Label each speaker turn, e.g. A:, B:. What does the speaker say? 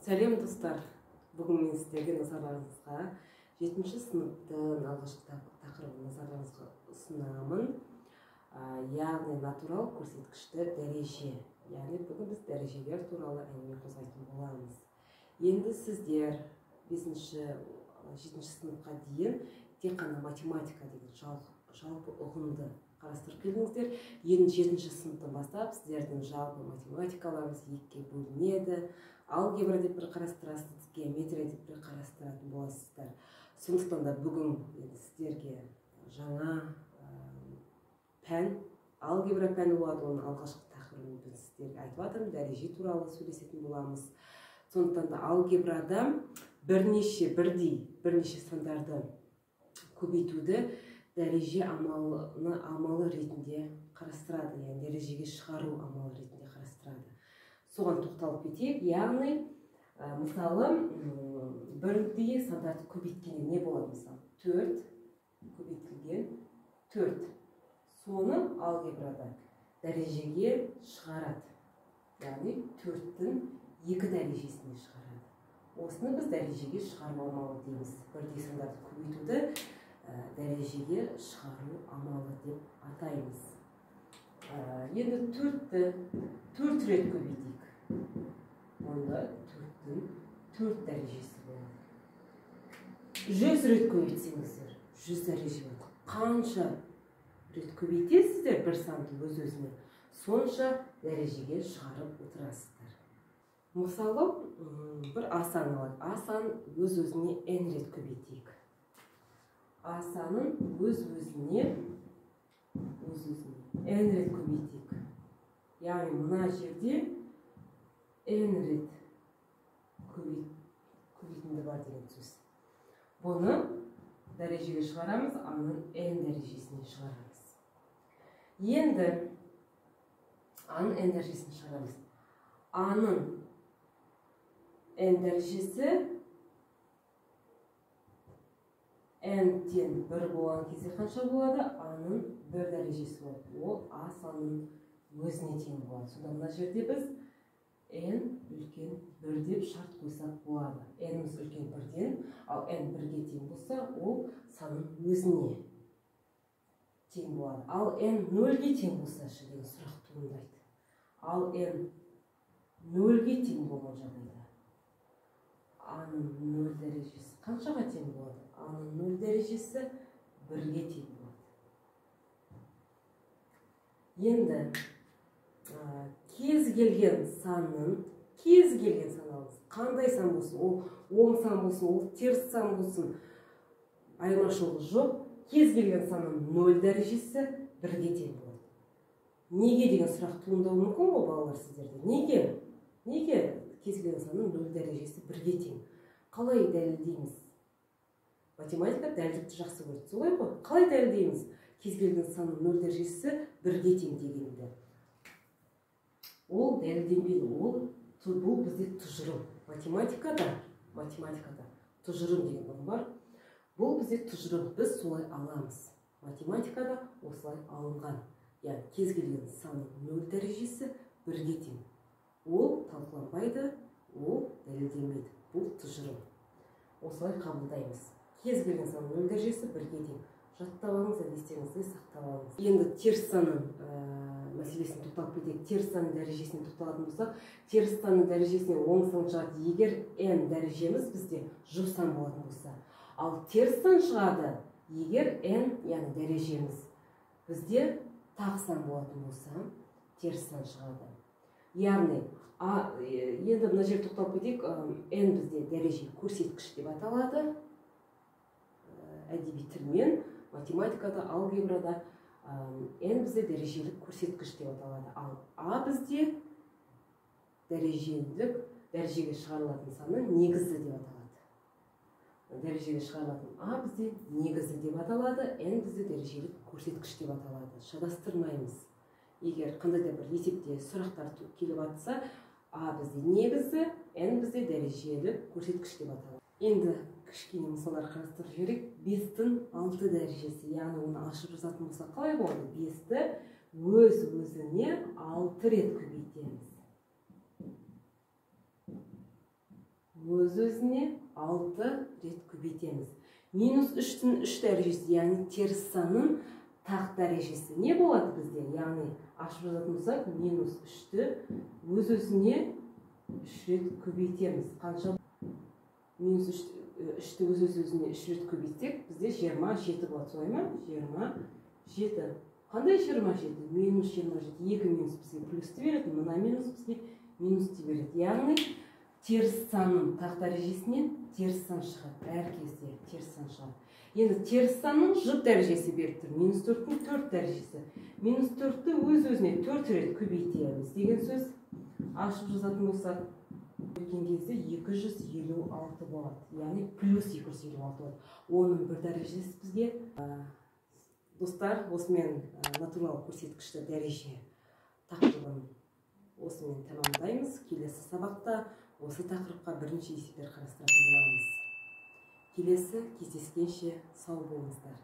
A: Сәлем достар, бүгін мен сіздерге назарларыңызға 7-ші сыныптың алғашқы тақырыбын назарларыңызға ұсынамын. Яғни натурал көрсеткішті дәреже. Яғни бүгін біз дәрежелер туралы әңгіме қозғайтын боламыз. Енді сіздер 7-ші сыныпқа дейін тек қана математика деген жалпы ұғымды қарастырып келдіңіздер. Енді 7-ші сыныптан бастап сіздердің жалпы математикаларыңыз екіге бөлінеді. Алгебра деп бір қарастырасыз, геометрия деп бір қарастыратын боласыздар. Сондықтан да бүгін сіздерге жаңа пән, алгебра пәні болады, оның алғашқы тақырыбын сіздерге айтып жатырмын, дәреже туралы сөйлесетін боламыз. Сондықтан да алгебрада бірнеше сандарды көбейтуді дәреже амалы ретінде қарастырады, яғни дәрежеге шығару амалы ретінде қарастырады. Соған тоқталып кетейік. Яғни, мысалы, бірдей сандарды көбейткенде не болады? Мысалы, 4 көбейтілген 4. Соны алгебрада дәрежеге шығарады. Яғни, 4-тің 2 дәрежесіне шығарады. Осыны біз дәрежеге шығару амалы дейміз. Бірдей сандарды көбейтуді дәрежеге шығару амалы деп атаймыз. Енді 4 рет көбейтейік. Онда 4-тің 4 дәрежесі болады. 100 рет көбейтсеңіздер, 100 дәреже болады. Қанша рет көбейтесіздер бір санды өз-өзіне, сонша дәрежеге шығарып отырасыздар. Мысалы, бір асан алайық. Асан өз-өзіне n рет көбейтейік. Асанын өз-өзіне n рет көбейтейік. Яғни, мына жерде n рет көбейтінді бар деген сөз. Бұны дәрежеге шығарамыз, аның n дәрежесіне шығарамыз. Енді аның n дәрежесіне шығарамыз. Аның n дәрежесі n-тен 1 болған кезде қанша болады? Аның 1 дәрежесі болады. Ол а санының өзіне тең болады. Сонда мына жерде біз n үлкен 1 деп шарт қойсақ болады. n-іміз үлкен 1-ден, ал n 1-ге тең болса, ол санның өзіне тең болады. Ал n 0-ге тең болса деген сұрақ туындайды. Ал n 0-ге тең болған жағдайда a-ның 0 дәрежесі қаншаға тең болады? A-ның 0 дәрежесі 1-ге тең болады. Енді кез келген санның, қандай сан болсын, ол оң сан болсын, ол теріс сан болсын, айырмашылығы жоқ, кез келген санның 0 дәрежесі 1-ге тең болады. Неге деген сұрақ туындауы мүмкін ғой балалар сіздерде? Неге кез келген санның 0 дәрежесі 1-ге тең? Қалай дәлелдейміз? Математика дәлдікті жақсы көреді, солай ғой? Қалай дәлелдейміз кез келген санның 0 дәрежесі 1-ге тең дегенді? Ол дәлелденбейді, бұл бізде тұжырым. Математикада тұжырым деген ұғым бар. Бұл бізде тұжырым, біз солай аламыз. Математикада осылай алынған. Яғни кез келген санның 0 дәрежесі 1-ге тең. Ол талқыланбайды, ол дәлелденбейді. Бұл тұжырым. Осылай қабылдаймыз. Кез келген санның 0 дәрежесі 1-ге тең. Жаттап алыңыз, естеріңізде сақтап алыңыз. Енді теріс санның мәселесіне тоқталып кетейік. Теріс санның дәрежесіне тоқталатын болсақ, теріс санның дәрежесіне оң сан шығады, егер n дәрежеміз бізде жұп сан болатын болса. Ал теріс сан шығады, егер n, яғни дәрежеміз бізде тақ сан болатын болса, теріс сан шығады. Яғни, енді мына жерде тоқталып кетейік, n бізде дәреже көрсеткіш деп аталады. Әдеби тілмен, математикада, алгебрада n бізде дәрежелік көрсеткіш деп аталады. Ал a бізде дәрежеге шығарылатын санның негізі деп аталады. Дәрежеге шығарылатын a бізде негізі деп аталады, n бізде дәрежелік көрсеткіш деп аталады. Шатастырмаймыз. Егер қандай да бір есепте сұрақтар келіп жатса, a бізде негізі, n бізде дәрежелік көрсеткіш деп аталады. Енді кішкене мысалдар қарастырып жіберейік. 5-тің 6 дәрежесі, яғни оны ашып жазатын болсақ қалай болады? 5-ті өз-өзіне 6 рет көбейтеміз. өз-өзіне 6 рет көбейтеміз. -3-тің 3 дәрежесі, яғни теріс санның тақ дәрежесі не болады бізде? Яғни ашып жазатын болсақ, -3-ті өз-өзіне 3 рет көбейтеміз. Қанша? -3-ті өз-өзіне 3 рет көбейтсек, бізде 27 болады, солай ма? 27. Қандай 27? -27. 2 минус бізге плюсті береді, мына минус бізге минусты береді. Яғни теріс санның тақ дәрежесінен теріс сан шығады. Әр кезде теріс сан шығады. Енді теріс санның жұп дәрежесі беріп тұр. -4-тің 4 дәрежесі. -4-ті өз-өзіне 4 рет көбейтеміз деген сөз. Ашып жазатын болсақ, өткен кезде 256 болады. Яғни плюс 256 болады. Оның бір дәрежесі бізге. Достар, осымен натурал көрсеткішті дәреже тақырыбын осымен тамамдаймыз. Келесі сабақта осы тақырыпқа бірінші есептер қарастыратын боламыз. Келесі кездескенше сау болыңыздар.